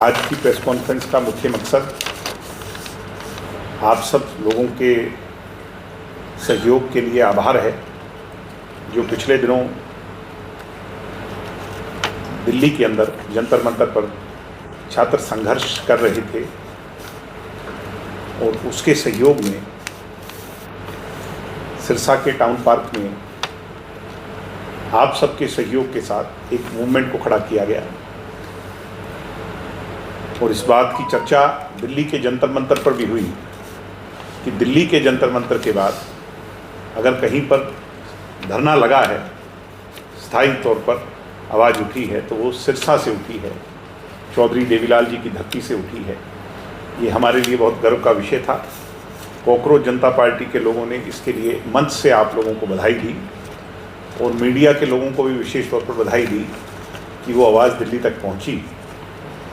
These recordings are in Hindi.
आज की प्रेस कॉन्फ्रेंस का मुख्य मकसद आप सब लोगों के सहयोग के लिए आभार है, जो पिछले दिनों दिल्ली के अंदर जंतर मंतर पर छात्र संघर्ष कर रहे थे और उसके सहयोग में सिरसा के टाउन पार्क में आप सबके सहयोग के साथ एक मूवमेंट को खड़ा किया गया और इस बात की चर्चा दिल्ली के जंतर मंतर पर भी हुई कि दिल्ली के जंतर मंतर के बाद अगर कहीं पर धरना लगा है, स्थायी तौर पर आवाज़ उठी है, तो वो सिरसा से उठी है, चौधरी देवीलाल जी की धरती से उठी है। ये हमारे लिए बहुत गर्व का विषय था। कॉकरोच जनता पार्टी के लोगों ने इसके लिए मंच से आप लोगों को बधाई दी और मीडिया के लोगों को भी विशेष तौर पर बधाई दी कि वो आवाज़ दिल्ली तक पहुंची,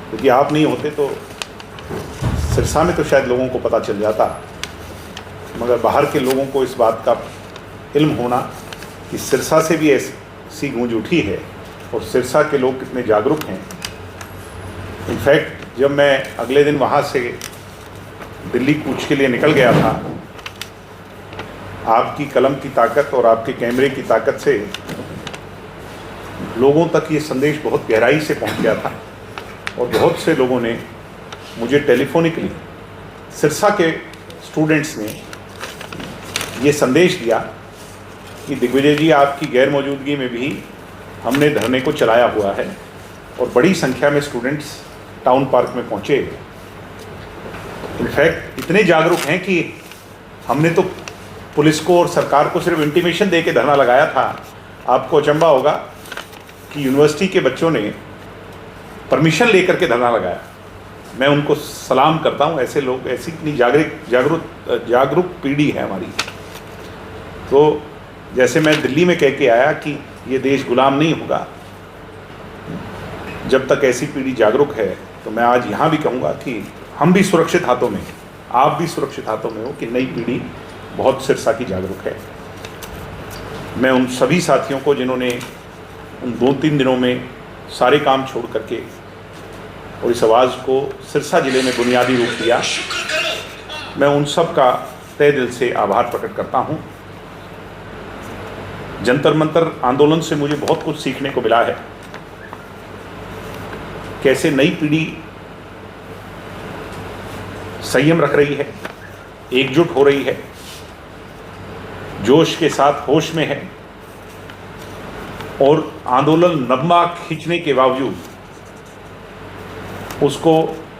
क्योंकि आप नहीं होते तो सिरसा में तो शायद लोगों को पता चल जाता, मगर बाहर के लोगों को इस बात का इल्म होना कि सिरसा से भी ऐसी गूंज उठी है और सिरसा के लोग कितने जागरूक हैं। इनफैक्ट जब मैं अगले दिन वहाँ से दिल्ली कूच के लिए निकल गया था, आपकी कलम की ताकत और आपके कैमरे की ताकत से लोगों तक ये संदेश बहुत गहराई से पहुँच गया था और बहुत से लोगों ने मुझे टेलीफोनिकली, सिरसा के स्टूडेंट्स ने ये संदेश दिया कि दिग्विजय जी, आपकी गैर मौजूदगी में भी हमने धरने को चलाया हुआ है और बड़ी संख्या में स्टूडेंट्स टाउन पार्क में पहुँचे। इनफैक्ट इतने जागरूक हैं कि हमने तो पुलिस को और सरकार को सिर्फ इंटीमेशन दे के धरना लगाया था। आपको अचंभा होगा कि यूनिवर्सिटी के बच्चों ने परमिशन लेकर के धरना लगाया। मैं उनको सलाम करता हूँ। ऐसे लोग, ऐसी इतनी जागरूक पीढ़ी है हमारी। तो जैसे मैं दिल्ली में कह के आया कि ये देश गुलाम नहीं होगा जब तक ऐसी पीढ़ी जागरूक है, तो मैं आज यहाँ भी कहूँगा कि हम भी सुरक्षित हाथों में, आप भी सुरक्षित हाथों में हो कि नई पीढ़ी बहुत सिरसा की जागरूक है। मैं उन सभी साथियों को जिन्होंने उन 2-3 दिनों में सारे काम छोड़ करके और इस आवाज़ को सिरसा ज़िले में बुनियादी रूप दिया, मैं उन सब का तहे दिल से आभार प्रकट करता हूँ। जंतर मंतर आंदोलन से मुझे बहुत कुछ सीखने को मिला है, कैसे नई पीढ़ी संयम रख रही है, एकजुट हो रही है, जोश के साथ होश में है और आंदोलन लंबा खींचने के बावजूद उसको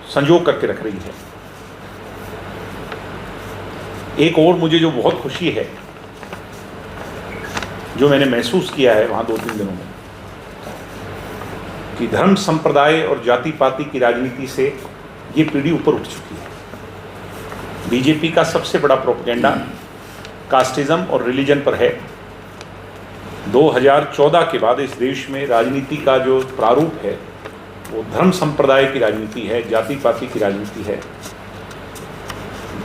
संजो करके रख रही है। एक और मुझे जो बहुत खुशी है, जो मैंने महसूस किया है वहाँ 2-3 दिनों में, कि धर्म, संप्रदाय और जाति पाति की राजनीति से ये पीढ़ी ऊपर उठ चुकी है। बीजेपी का सबसे बड़ा प्रोपेगेंडा कास्टिज्म और रिलीजन पर है। 2014 के बाद इस देश में राजनीति का जो प्रारूप है वो धर्म संप्रदाय की राजनीति है, जाति पाति की राजनीति है।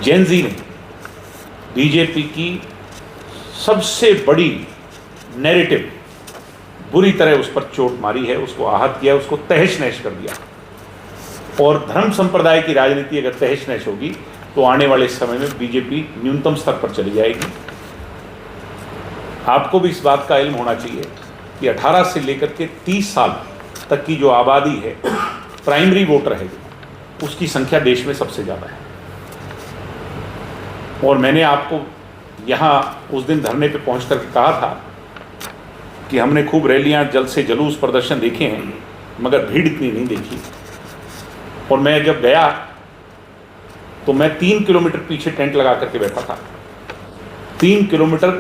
जेन जी ने बीजेपी की सबसे बड़ी नैरेटिव बुरी तरह उस पर चोट मारी है, उसको आहत किया, उसको तहस नहस कर दिया। और धर्म संप्रदाय की राजनीति अगर तहस नहस होगी तो आने वाले समय में बीजेपी न्यूनतम स्तर पर चली जाएगी। आपको भी इस बात का इल्म होना चाहिए कि 18 से लेकर के 30 साल तक की जो आबादी है, प्राइमरी वोटर है, उसकी संख्या देश में सबसे ज़्यादा है। और मैंने आपको यहाँ उस दिन धरने पे पहुँच कर कहा था कि हमने खूब रैलियाँ, जल्द से जुलूस, प्रदर्शन देखे हैं, मगर भीड़ इतनी नहीं देखी। और मैं जब गया तो मैं 3 किलोमीटर पीछे टेंट लगा करके बैठा था। 3 किलोमीटर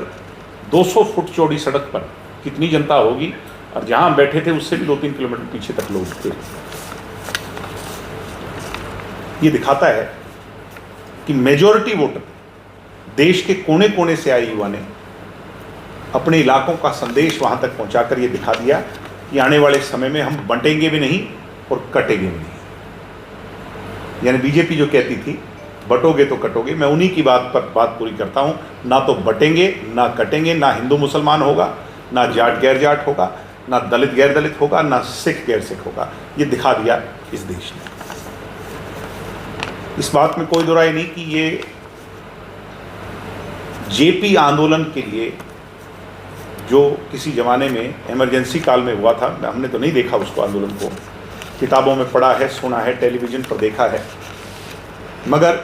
200 फुट चौड़ी सड़क पर कितनी जनता होगी, और जहाँ बैठे थे उससे भी 2-3 किलोमीटर पीछे तक लोग थे। ये दिखाता है कि मेजॉरिटी वोटर, देश के कोने कोने से आए युवा ने अपने इलाकों का संदेश वहाँ तक पहुँचाकर ये दिखा दिया कि आने वाले समय में हम बंटेंगे भी नहीं और कटेंगे भी नहीं। यानी बीजेपी जो कहती थी बटोगे तो कटोगे, मैं उन्हीं की बात पर बात पूरी करता हूँ। ना तो बटेंगे, ना कटेंगे, ना हिंदू मुसलमान होगा, ना जाट गैर जाट होगा, ना दलित गैर दलित होगा, ना सिख गैर सिख होगा। ये दिखा दिया इस देश ने। इस बात में कोई दो राय नहीं कि ये जेपी आंदोलन के लिए जो किसी ज़माने में इमरजेंसी काल में हुआ था, हमने तो नहीं देखा उसको, आंदोलन को किताबों में पढ़ा है, सुना है, टेलीविज़न पर देखा है, मगर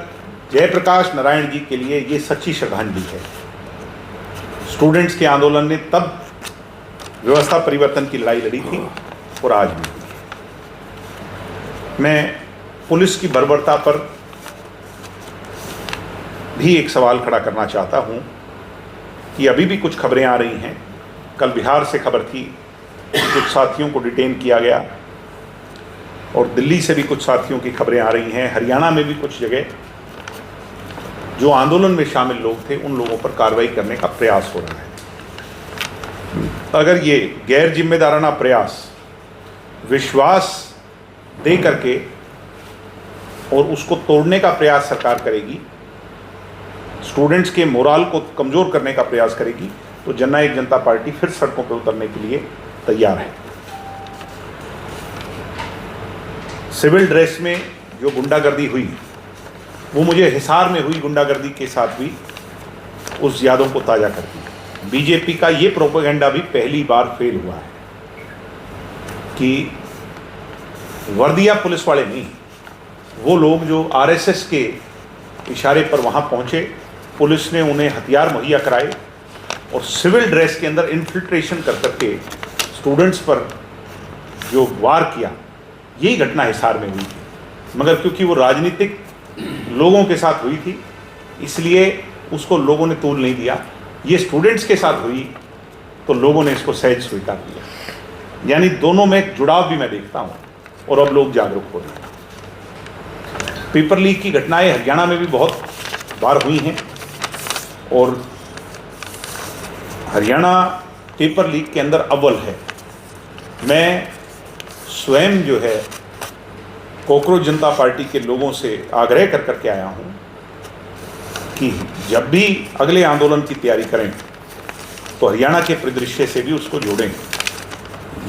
जयप्रकाश नारायण जी के लिए ये सच्ची श्रद्धांजलि है। स्टूडेंट्स के आंदोलन ने तब व्यवस्था परिवर्तन की लड़ाई लड़ी थी और आज भी। मैं पुलिस की बर्बरता पर भी एक सवाल खड़ा करना चाहता हूं कि अभी भी कुछ खबरें आ रही हैं। कल बिहार से खबर थी, कुछ साथियों को डिटेन किया गया, और दिल्ली से भी कुछ साथियों की खबरें आ रही हैं। हरियाणा में भी कुछ जगह जो आंदोलन में शामिल लोग थे उन लोगों पर कार्रवाई करने का प्रयास हो रहा है। अगर ये गैर जिम्मेदाराना प्रयास विश्वास दे करके और उसको तोड़ने का प्रयास सरकार करेगी, स्टूडेंट्स के मोराल को कमज़ोर करने का प्रयास करेगी, तो जननायक जनता पार्टी फिर सड़कों पर उतरने के लिए तैयार है। सिविल ड्रेस में जो गुंडागर्दी हुई, वो मुझे हिसार में हुई गुंडागर्दी के साथ भी उस यादों को ताज़ा करती है। बीजेपी का ये प्रोपेगेंडा भी पहली बार फेल हुआ है कि वर्दिया पुलिस वाले नहीं, वो लोग जो आरएसएस के इशारे पर वहाँ पहुँचे, पुलिस ने उन्हें हथियार मुहैया कराए और सिविल ड्रेस के अंदर इन्फिल्ट्रेशन कर करके स्टूडेंट्स पर जो वार किया, यही घटना हिसार में हुई थी। मगर क्योंकि वो राजनीतिक लोगों के साथ हुई थी, इसलिए उसको लोगों ने तूल नहीं दिया। ये स्टूडेंट्स के साथ हुई तो लोगों ने इसको सहज स्वीकार किया। यानी दोनों में एक जुड़ाव भी मैं देखता हूँ, और अब लोग जागरूक हो रहे हैं। पेपर लीक की घटनाएं हरियाणा में भी बहुत बार हुई हैं, और हरियाणा पेपर लीक के अंदर अव्वल है। मैं स्वयं जो है कॉकरोच जनता पार्टी के लोगों से आग्रह कर करके आया हूं कि जब भी अगले आंदोलन की तैयारी करें तो हरियाणा के परिदृश्य से भी उसको जोड़ें।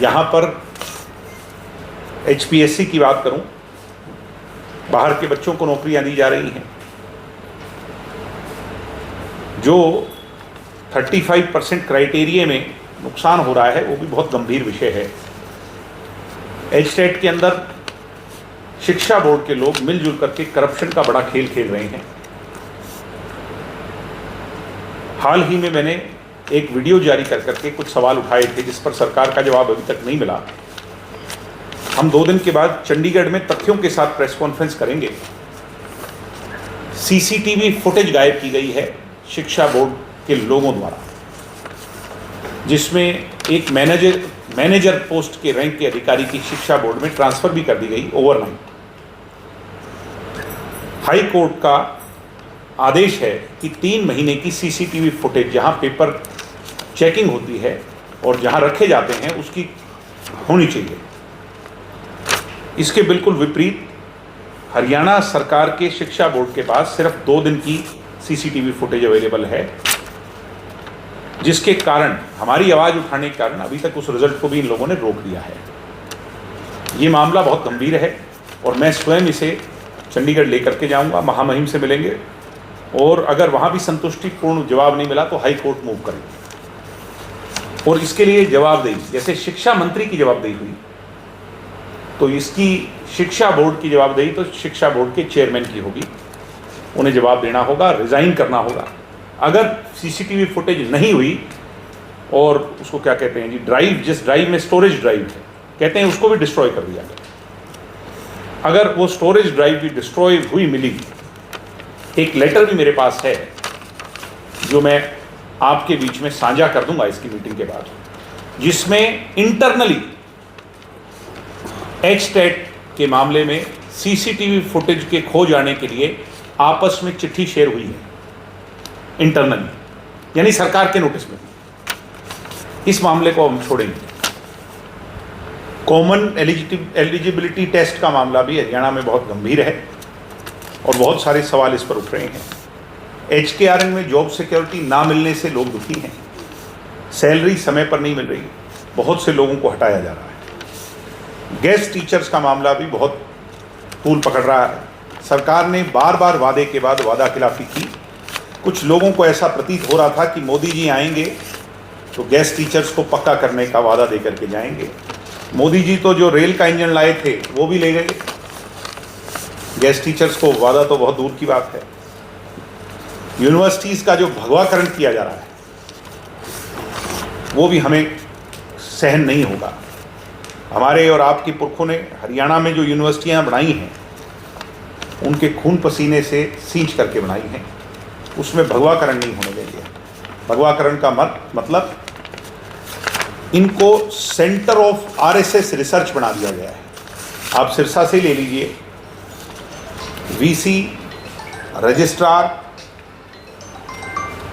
यहाँ पर HPSC की बात करूं, बाहर के बच्चों को नौकरियां दी जा रही हैं। जो 35% क्राइटेरिया में नुकसान हो रहा है, वो भी बहुत गंभीर विषय है। HTET के अंदर शिक्षा बोर्ड के लोग मिलजुल करके करप्शन का बड़ा खेल खेल रहे हैं। हाल ही में मैंने एक वीडियो जारी कर करके कुछ सवाल उठाए थे, जिस पर सरकार का जवाब अभी तक नहीं मिला। हम 2 दिन के बाद चंडीगढ़ में तथ्यों के साथ प्रेस कॉन्फ्रेंस करेंगे। CCTV फुटेज गायब की गई है शिक्षा बोर्ड के लोगों द्वारा, जिसमें एक मैनेजर पोस्ट के रैंक के अधिकारी की शिक्षा बोर्ड में ट्रांसफर भी कर दी गई ओवरनाइट। हाई कोर्ट का आदेश है कि 3 महीने की CCTV फुटेज जहां पेपर चेकिंग होती है और जहां रखे जाते हैं उसकी होनी चाहिए। इसके बिल्कुल विपरीत हरियाणा सरकार के शिक्षा बोर्ड के पास सिर्फ 2 दिन की CCTV फुटेज अवेलेबल है, जिसके कारण हमारी आवाज़ उठाने के कारण अभी तक उस रिजल्ट को भी इन लोगों ने रोक दिया है। ये मामला बहुत गंभीर है और मैं स्वयं इसे चंडीगढ़ लेकर के जाऊंगा, महामहिम से मिलेंगे, और अगर वहाँ भी संतुष्टिपूर्ण जवाब नहीं मिला तो हाई कोर्ट मूव करेंगे। और इसके लिए जवाबदेही, जैसे शिक्षा मंत्री की जवाबदेही हुई, तो इसकी शिक्षा बोर्ड की जवाबदेही तो शिक्षा बोर्ड के चेयरमैन की होगी। उन्हें जवाब देना होगा, रिज़ाइन करना होगा। अगर CCTV फुटेज नहीं हुई और उसको क्या कहते हैं जी, ड्राइव, जिस ड्राइव में स्टोरेज ड्राइव है कहते हैं, उसको भी डिस्ट्रॉय कर दिया गया। अगर वो स्टोरेज ड्राइव भी डिस्ट्रॉय हुई मिली, एक लेटर भी मेरे पास है जो मैं आपके बीच में साझा कर दूंगा इसकी मीटिंग के बाद, जिसमें इंटरनली HTET के मामले में CCTV फुटेज के खो जाने के लिए आपस में चिट्ठी शेयर हुई है इंटरनली, यानी सरकार के नोटिस में। इस मामले को हम छोड़ेंगे। कॉमन एलिजिबिलिटी टेस्ट का मामला भी हरियाणा में बहुत गंभीर है और बहुत सारे सवाल इस पर उठ रहे हैं। HKRN में जॉब सिक्योरिटी ना मिलने से लोग दुखी हैं, सैलरी समय पर नहीं मिल रही, बहुत से लोगों को हटाया जा रहा है। गेस्ट टीचर्स का मामला भी बहुत तूल पकड़ रहा है। सरकार ने बार बार वादे के बाद वादा खिलाफी की। कुछ लोगों को ऐसा प्रतीत हो रहा था कि मोदी जी आएंगे तो गेस्ट टीचर्स को पक्का करने का वादा देकर के जाएंगे। मोदी जी तो जो रेल का इंजन लाए थे वो भी ले गए, गेस्ट टीचर्स को वादा तो बहुत दूर की बात है। यूनिवर्सिटीज़ का जो भगवाकरण किया जा रहा है वो भी हमें सहन नहीं होगा। हमारे और आपके पुरखों ने हरियाणा में जो यूनिवर्सिटियां बनाई हैं उनके खून पसीने से सींच करके बनाई हैं, उसमें भगवाकरण नहीं होने देंगे। भगवाकरण का मतलब इनको सेंटर ऑफ आरएसएस रिसर्च बना दिया गया है। आप सिरसा से ले लीजिए, वीसी, रजिस्ट्रार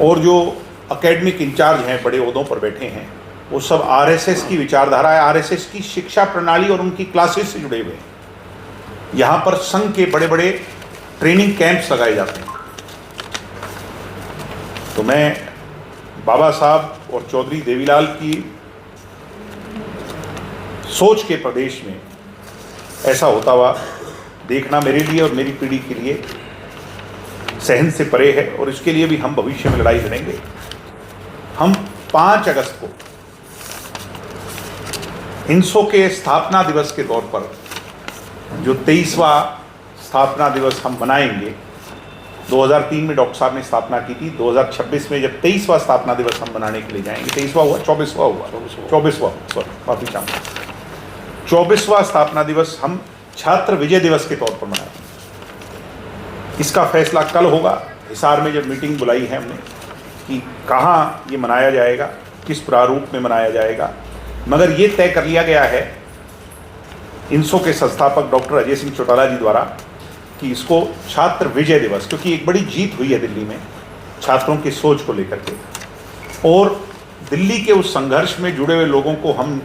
और जो एकेडमिक इंचार्ज हैं, बड़े ओहदों पर बैठे हैं, वो सब आरएसएस की विचारधारा है, आरएसएस की शिक्षा प्रणाली और उनकी क्लासेस से जुड़े हुए हैं। यहाँ पर संघ के बड़े बड़े ट्रेनिंग कैंप्स लगाए जाते हैं। तो मैं बाबा साहब और चौधरी देवीलाल की सोच के प्रदेश में ऐसा होता हुआ देखना मेरे लिए और मेरी पीढ़ी के लिए सहन से परे है, और इसके लिए भी हम भविष्य में लड़ाई लड़ेंगे। हम 5 अगस्त को इनसो के स्थापना दिवस के तौर पर जो 23वां स्थापना दिवस हम मनाएंगे, 2003 में डॉक्टर साहब ने स्थापना की थी, 2026 में जब 23वां स्थापना दिवस हम मनाने के लिए जाएंगे, 23वां हुआ, 24वां माफी चाहूँगा, 24वां स्थापना दिवस हम छात्र विजय दिवस के तौर पर मनाएंगे। इसका फैसला कल होगा। हिसार में जब मीटिंग बुलाई है हमने कि कहाँ ये मनाया जाएगा, किस प्रारूप में मनाया जाएगा, मगर ये तय कर लिया गया है इनसो के संस्थापक डॉक्टर अजय सिंह चौटाला जी द्वारा कि इसको छात्र विजय दिवस, क्योंकि एक बड़ी जीत हुई है दिल्ली में छात्रों की सोच को लेकर के, और दिल्ली के उस संघर्ष में जुड़े हुए लोगों को हम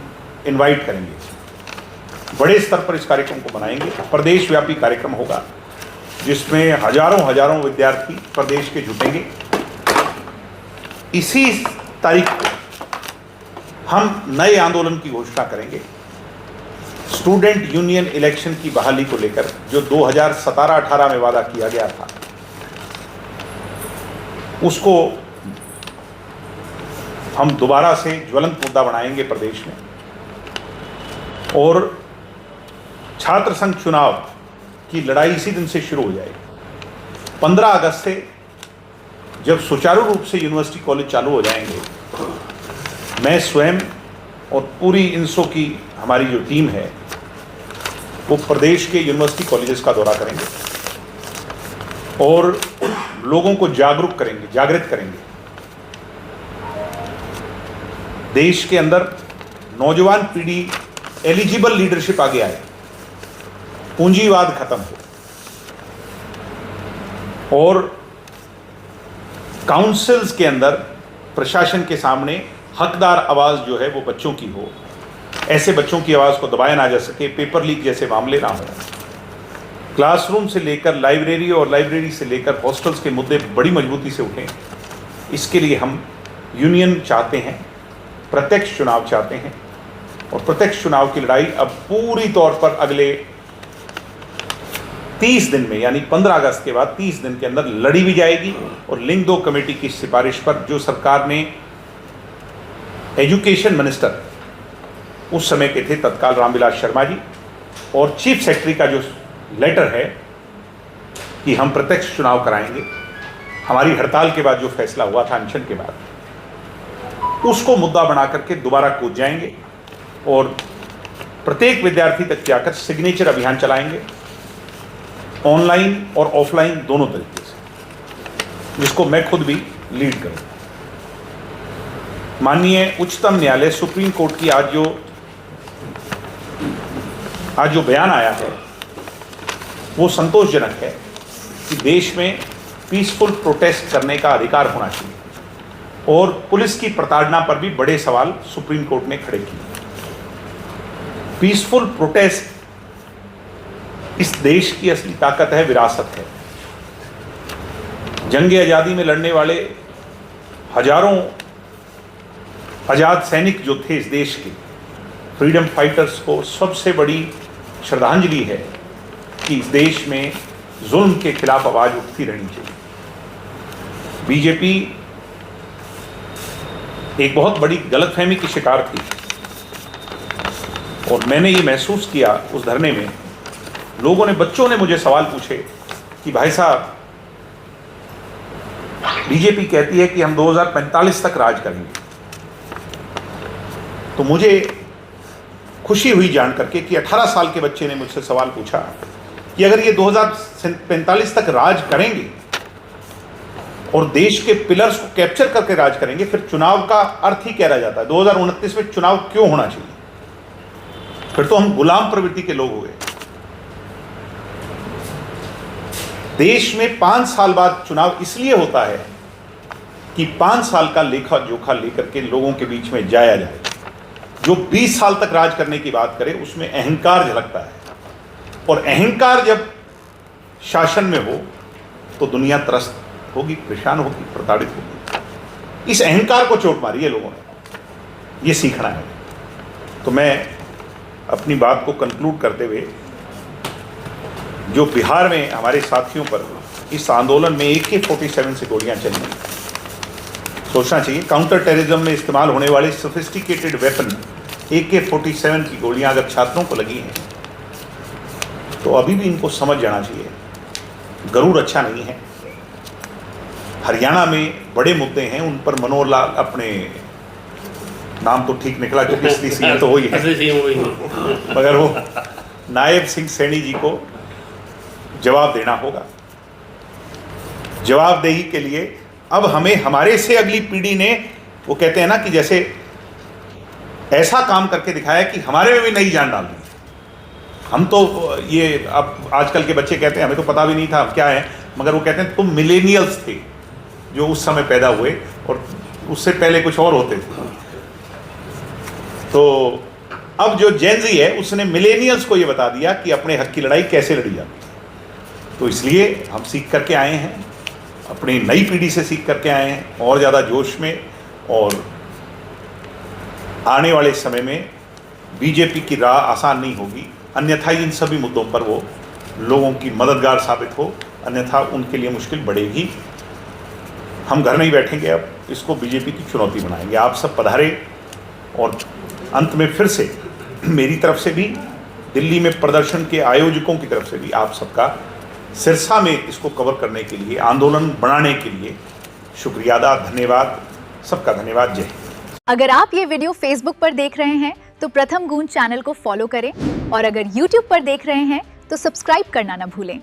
इनवाइट करेंगे, बड़े स्तर पर इस कार्यक्रम को मनाएंगे। प्रदेश व्यापी कार्यक्रम होगा जिसमें हजारों विद्यार्थी प्रदेश के जुटेंगे। इसी तारीख को हम नए आंदोलन की घोषणा करेंगे, स्टूडेंट यूनियन इलेक्शन की बहाली को लेकर, जो 2017-18 में वादा किया गया था, उसको हम दोबारा से ज्वलंत मुद्दा बनाएंगे प्रदेश में। और छात्र संघ चुनाव की लड़ाई इसी दिन से शुरू हो जाएगी। 15 अगस्त से जब सुचारू रूप से यूनिवर्सिटी कॉलेज चालू हो जाएंगे, मैं स्वयं और पूरी इनसो की हमारी जो टीम है वो प्रदेश के यूनिवर्सिटी कॉलेजेस का दौरा करेंगे और लोगों को जागृत करेंगे। देश के अंदर नौजवान पीढ़ी एलिजिबल लीडरशिप आगे आए, पूंजीवाद खत्म हो और काउंसिल्स के अंदर प्रशासन के सामने हकदार आवाज़ जो है वो बच्चों की हो, ऐसे बच्चों की आवाज़ को दबाया ना जा सके, पेपर लीक जैसे मामले ना हो। क्लासरूम से लेकर लाइब्रेरी और लाइब्रेरी से लेकर हॉस्टल्स के मुद्दे बड़ी मजबूती से उठें। इसके लिए हम यूनियन चाहते हैं, प्रत्यक्ष चुनाव चाहते हैं, और प्रत्यक्ष चुनाव की लड़ाई अब पूरी तौर पर अगले 30 दिन में, यानी 15 अगस्त के बाद 30 दिन के अंदर लड़ी भी जाएगी। और लिंग 2 कमेटी की सिफारिश पर जो सरकार ने, एजुकेशन मिनिस्टर उस समय के थे तत्काल रामविलास शर्मा जी, और चीफ सेक्रेटरी का जो लेटर है कि हम प्रत्यक्ष चुनाव कराएंगे, हमारी हड़ताल के बाद जो फैसला हुआ था अनशन के बाद, उसको मुद्दा बना करके दोबारा कूद जाएंगे और प्रत्येक विद्यार्थी तक जाकर सिग्नेचर अभियान चलाएंगे, ऑनलाइन और ऑफलाइन दोनों तरीके से, जिसको मैं खुद भी लीड करूँगा। माननीय उच्चतम न्यायालय सुप्रीम कोर्ट की आज जो बयान आया है वो संतोषजनक है कि देश में पीसफुल प्रोटेस्ट करने का अधिकार होना चाहिए, और पुलिस की प्रताड़ना पर भी बड़े सवाल सुप्रीम कोर्ट ने खड़े किए। पीसफुल प्रोटेस्ट इस देश की असली ताकत है, विरासत है। जंग आज़ादी में लड़ने वाले हजारों आज़ाद सैनिक जो थे इस देश के, फ्रीडम फाइटर्स को सबसे बड़ी श्रद्धांजलि है कि इस देश में जुल्म के खिलाफ आवाज उठती रहनी चाहिए। बीजेपी एक बहुत बड़ी गलतफहमी की शिकार थी और मैंने ये महसूस किया उस धरने में, लोगों ने, बच्चों ने मुझे सवाल पूछे कि भाई साहब, बीजेपी कहती है कि हम 2045 तक राज करेंगे। तो मुझे खुशी हुई जान करके कि 18 साल के बच्चे ने मुझसे सवाल पूछा कि अगर ये 2045 तक राज करेंगे और देश के पिलर्स को कैप्चर करके राज करेंगे, फिर चुनाव का अर्थ ही क्या रह जाता है? 2029 में चुनाव क्यों होना चाहिए? फिर तो हम गुलाम प्रवृत्ति के लोग हो गए। देश में 5 साल बाद चुनाव इसलिए होता है कि 5 साल का लेखा जोखा लेकर के लोगों के बीच में जाया जाए। जो 20 साल तक राज करने की बात करे उसमें अहंकार झलकता है, और अहंकार जब शासन में हो तो दुनिया त्रस्त होगी, परेशान होगी, प्रताड़ित होगी। इस अहंकार को चोट मारी है लोगों ने, ये सीखना है। तो मैं अपनी बात को कंक्लूड करते हुए, जो बिहार में हमारे साथियों पर इस आंदोलन में AK-47 से गोलियां चली, सोचना चाहिए। काउंटर टेररिज्म में इस्तेमाल होने वाले सोफिस्टिकेटेड वेपन AK-47 की गोलियां अगर छात्रों को लगी हैं तो अभी भी इनको समझ जाना चाहिए, गरूर अच्छा नहीं है। हरियाणा में बड़े मुद्दे हैं, उन पर मनोहर लाल, अपने नाम तो ठीक निकला क्योंकि असली सीएम तो वही है, मगर वो नायब सिंह सैनी जी को जवाब देना होगा। जवाबदेही के लिए अब हमें, हमारे से अगली पीढ़ी ने, वो कहते हैं ना कि जैसे ऐसा काम करके दिखाया कि हमारे में भी नई जान डाल दी। हम तो ये, अब आजकल के बच्चे कहते हैं हमें तो पता भी नहीं था क्या है, मगर वो कहते हैं तुम मिलेनियल्स थे जो उस समय पैदा हुए और उससे पहले कुछ और होते थे। तो अब जो जेनजी है उसने मिलेनियल्स को ये बता दिया कि अपने हक की लड़ाई कैसे लड़ी जाती है। तो इसलिए हम सीख करके आए हैं, अपनी नई पीढ़ी से सीख करके आए हैं और ज़्यादा जोश में, और आने वाले समय में बीजेपी की राह आसान नहीं होगी, अन्यथा इन सभी मुद्दों पर वो लोगों की मददगार साबित हो, अन्यथा उनके लिए मुश्किल बढ़ेगी। हम घर नहीं बैठेंगे, अब इसको बीजेपी की चुनौती बनाएंगे। आप सब पधारे, और अंत में फिर से मेरी तरफ से भी, दिल्ली में प्रदर्शन के आयोजकों की तरफ से भी आप सबका सिरसा में इसको कवर करने के लिए, आंदोलन बढ़ाने के लिए शुक्रिया अदा, धन्यवाद, सबका धन्यवाद। जय हिंद। अगर आप ये वीडियो फेसबुक पर देख रहे हैं तो प्रथम गूंज चैनल को फॉलो करें, और अगर यूट्यूब पर देख रहे हैं तो सब्सक्राइब करना ना भूलें।